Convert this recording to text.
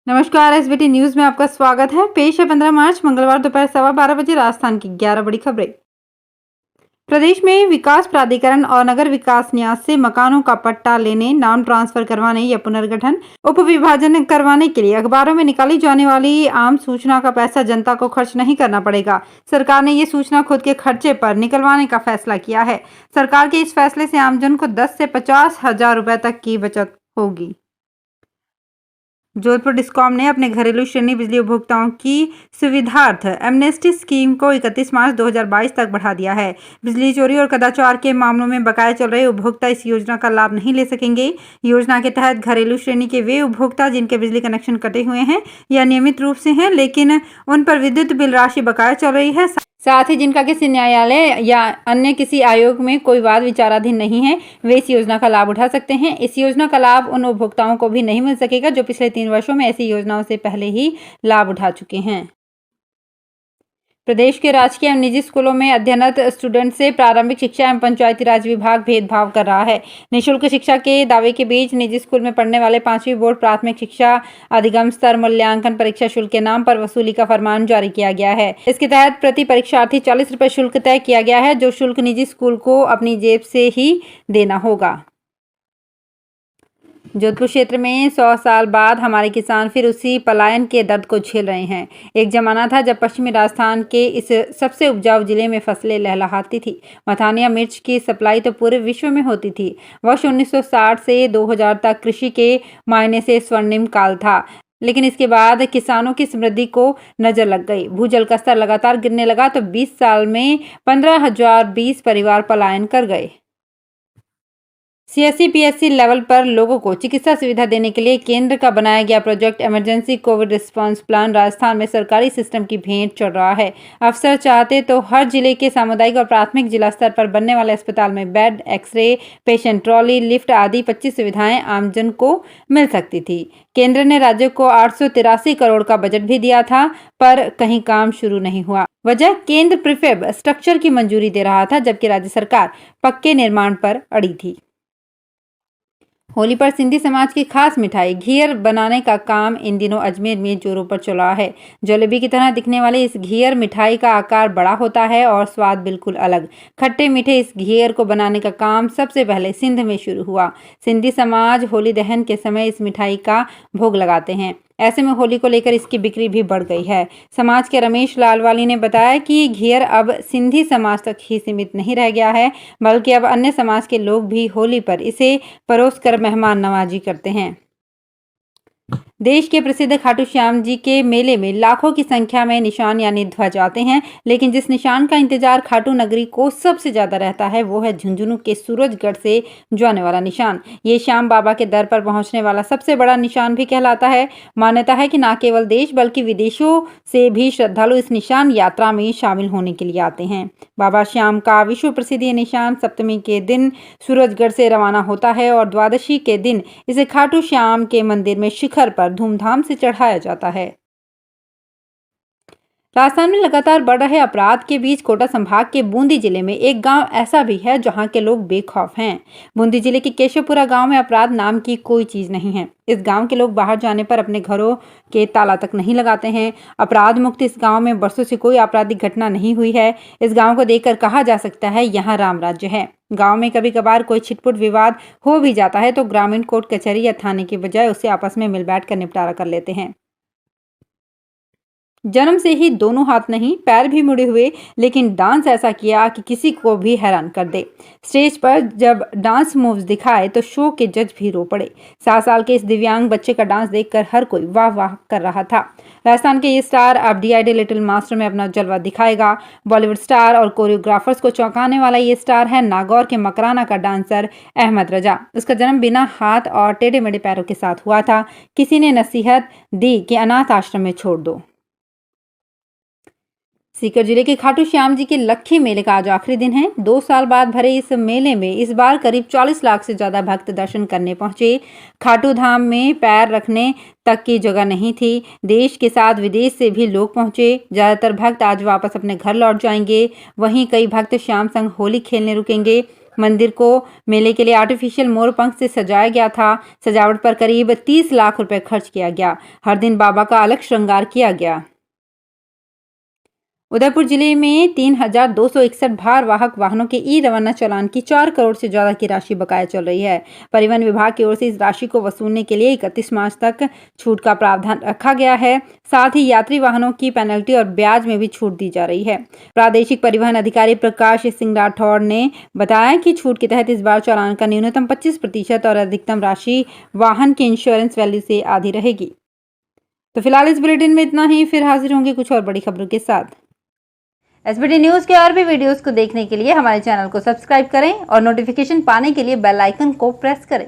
नमस्कार, SBT news में आपका स्वागत है। पेश है 15 मार्च मंगलवार दोपहर 12:15 बजे राजस्थान की 11 बड़ी खबरें। प्रदेश में विकास प्राधिकरण और नगर विकास न्यास से मकानों का पट्टा लेने, नाम ट्रांसफर करवाने या पुनर्गठन, उपविभाजन करवाने के लिए अखबारों में निकाली जाने वाली आम सूचना का पैसा जनता को खर्च नहीं करना पड़ेगा। सरकार ने ये सूचना खुद के खर्चे पर निकलवाने का फैसला किया है। सरकार के इस फैसले से आमजन को 10 से 50 हजार रुपए तक की बचत होगी। जोधपुर डिस्कॉम ने अपने घरेलू श्रेणी बिजली उपभोक्ताओं की सुविधार्थ एमनेस्टी स्कीम को 31 मार्च 2022 तक बढ़ा दिया है। बिजली चोरी और कदाचार के मामलों में बकाया चल रहे उपभोक्ता इस योजना का लाभ नहीं ले सकेंगे। योजना के तहत घरेलू श्रेणी के वे उपभोक्ता जिनके बिजली कनेक्शन कटे हुए हैं या नियमित रूप से हैं, लेकिन उन पर विद्युत बिल राशि बकाया चल रही है, साथ ही जिनका किसी न्यायालय या अन्य किसी आयोग में कोई वाद विचाराधीन नहीं है, वे इस योजना का लाभ उठा सकते हैं। इस योजना का लाभ उन उपभोक्ताओं को भी नहीं मिल सकेगा जो पिछले 3 वर्षों में ऐसी योजनाओं से पहले ही लाभ उठा चुके हैं। प्रदेश के राजकीय एवं निजी स्कूलों में अध्ययनरत स्टूडेंट से प्रारंभिक शिक्षा एवं पंचायती राज विभाग भेदभाव कर रहा है। निःशुल्क शिक्षा के दावे के बीच निजी स्कूल में पढ़ने वाले 5वीं बोर्ड प्राथमिक शिक्षा अधिगम स्तर मूल्यांकन परीक्षा शुल्क के नाम पर वसूली का फरमान जारी किया गया है। इसके तहत प्रति परीक्षार्थी 40 रुपए शुल्क तय किया गया है, जो शुल्क निजी स्कूल को अपनी जेब से ही देना होगा। जोधपुर क्षेत्र में 100 साल बाद हमारे किसान फिर उसी पलायन के दर्द को झेल रहे हैं। एक जमाना था जब पश्चिमी राजस्थान के इस सबसे उपजाऊ जिले में फसलें लहलहाती थी। मथानिया मिर्च की सप्लाई तो पूरे विश्व में होती थी। वर्ष 1960 से 2000 तक कृषि के मायने से स्वर्णिम काल था, लेकिन इसके बाद किसानों की समृद्धि को नजर लग गई। भूजल का स्तर लगातार गिरने लगा तो 20 साल में 15,020 परिवार पलायन कर गए। सीएससी पीएससी लेवल पर लोगों को चिकित्सा सुविधा देने के लिए केंद्र का बनाया गया project emergency Covid response plan Rajasthan में सरकारी सिस्टम की भेंट चढ़ रहा है। अफसर चाहते तो हर जिले के सामुदायिक और प्राथमिक जिला स्तर पर बनने वाले अस्पताल में bed, x ray, patient trolley, lift आदि 25 सुविधाएं आमजन को मिल सकती थी। केंद्र ने राज्य को 883 करोड़ का बजट भी दिया था, पर कहीं काम शुरू नहीं हुआ। वजह केंद्र प्रीफेब स्ट्रक्चर की मंजूरी दे रहा था, जबकि राज्य सरकार पक्के निर्माण पर अड़ी थी। होली पर सिंधी समाज की खास मिठाई घियर बनाने का काम इन दिनों अजमेर में जोरों पर चला है। जलेबी की तरह दिखने वाली इस घियर मिठाई का आकार बड़ा होता है और स्वाद बिल्कुल अलग। खट्टे मीठे इस घियर को बनाने का काम सबसे पहले सिंध में शुरू हुआ। सिंधी समाज होली दहन के समय इस मिठाई का भोग लगाते हैं। ऐसे में होली को लेकर इसकी बिक्री भी बढ़ गई है। समाज के रमेश लालवाली ने बताया कि घियर अब सिंधी समाज तक ही सीमित नहीं रह गया है, बल्कि अब अन्य समाज के लोग भी होली पर इसे परोसकर मेहमान नवाजी करते हैं। देश के प्रसिद्ध खाटू श्याम जी के मेले में लाखों की संख्या में निशान यानी ध्वज आते हैं, लेकिन जिस निशान का इंतजार खाटू नगरी को सबसे ज्यादा रहता है वो है झुंझुनू के सूरजगढ़ से जाने वाला निशान। ये श्याम बाबा के दर पर पहुंचने वाला सबसे बड़ा निशान भी कहलाता है। मान्यता है कि न केवल देश बल्कि विदेशों से भी श्रद्धालु इस निशान यात्रा में शामिल होने के लिए आते हैं। बाबा श्याम का विश्व प्रसिद्ध ये निशान सप्तमी के दिन सूरजगढ़ से रवाना होता है और द्वादशी के दिन इसे खाटू श्याम के मंदिर में शिखर पर धूमधाम से चढ़ाया जाता है। राजस्थान में लगातार बढ़ रहे अपराध के बीच कोटा संभाग के बूंदी जिले में एक गांव ऐसा भी है जहां के लोग बेखौफ हैं। बूंदी जिले के केशवपुरा गांव में अपराध नाम की कोई चीज नहीं है। इस गांव के लोग बाहर जाने पर अपने घरों के ताला तक नहीं लगाते हैं। अपराध मुक्त इस गांव में बरसों से कोई आपराधिक घटना नहीं हुई है। इस गांव को देखकर कहा जा सकता है यहाँ राम राज्य है। गांव में कभी कभार कोई छिटपुट विवाद हो भी जाता है तो ग्रामीण कोर्ट कचहरी या थाने के बजाय उसे आपस में मिल बैठ कर निपटारा कर लेते हैं। जन्म से ही दोनों हाथ नहीं पैर भी मुड़े हुए, लेकिन डांस ऐसा किया कि किसी को भी हैरान कर दे। स्टेज पर जब डांस मूव्स दिखाए तो शो के जज भी रो पड़े। 7 साल के इस दिव्यांग बच्चे का डांस देखकर हर कोई वाह वाह कर रहा था। राजस्थान के ये स्टार अब DID लिटिल मास्टर में अपना जलवा दिखाएगा। बॉलीवुड स्टार और कोरियोग्राफर्स को चौंकाने वाला ये स्टार है नागौर के मकराना का डांसर अहमद रजा। उसका जन्म बिना हाथ और टेढ़े मेढ़े पैरों के साथ हुआ था। किसी ने नसीहत दी कि अनाथ आश्रम में छोड़ दो। सीकर जिले के खाटू श्याम जी के लक्खी मेले का आज आखिरी दिन है। 2 साल बाद भरे इस मेले में इस बार करीब 40 लाख से ज्यादा भक्त दर्शन करने पहुंचे। खाटू धाम में पैर रखने तक की जगह नहीं थी। देश के साथ विदेश से भी लोग पहुंचे। ज्यादातर भक्त आज वापस अपने घर लौट जाएंगे। वहीं कई भक्त श्याम संग होली खेलने रुकेंगे। मंदिर को मेले के लिए आर्टिफिशियल मोर पंख से सजाया गया था। सजावट पर करीब 30 लाख रुपए खर्च किया गया। हर दिन बाबा का अलग श्रृंगार किया गया। उदयपुर जिले में 3,261 भार वाहक वाहनों के ई रवाना चालान की 4 करोड़ से ज्यादा की राशि बकाया चल रही है। परिवहन विभाग की ओर से इस राशि को वसूलने के लिए 31 मार्च तक छूट का प्रावधान रखा गया है। साथ ही यात्री वाहनों की पेनल्टी और ब्याज में भी छूट दी जा रही है। प्रादेशिक परिवहन अधिकारी प्रकाश सिंह राठौड़ ने बताया कि छूट के तहत इस बार चालान का न्यूनतम 25% और अधिकतम राशि वाहन के इंश्योरेंस वैल्यू से आधी रहेगी। तो फिलहाल इस बुलेटिन में इतना ही। फिर हाजिर होंगे कुछ और बड़ी खबरों के साथ। एसबीटी न्यूज के और भी वीडियोस को देखने के लिए हमारे चैनल को सब्सक्राइब करें और नोटिफिकेशन पाने के लिए बेल आइकन को प्रेस करें।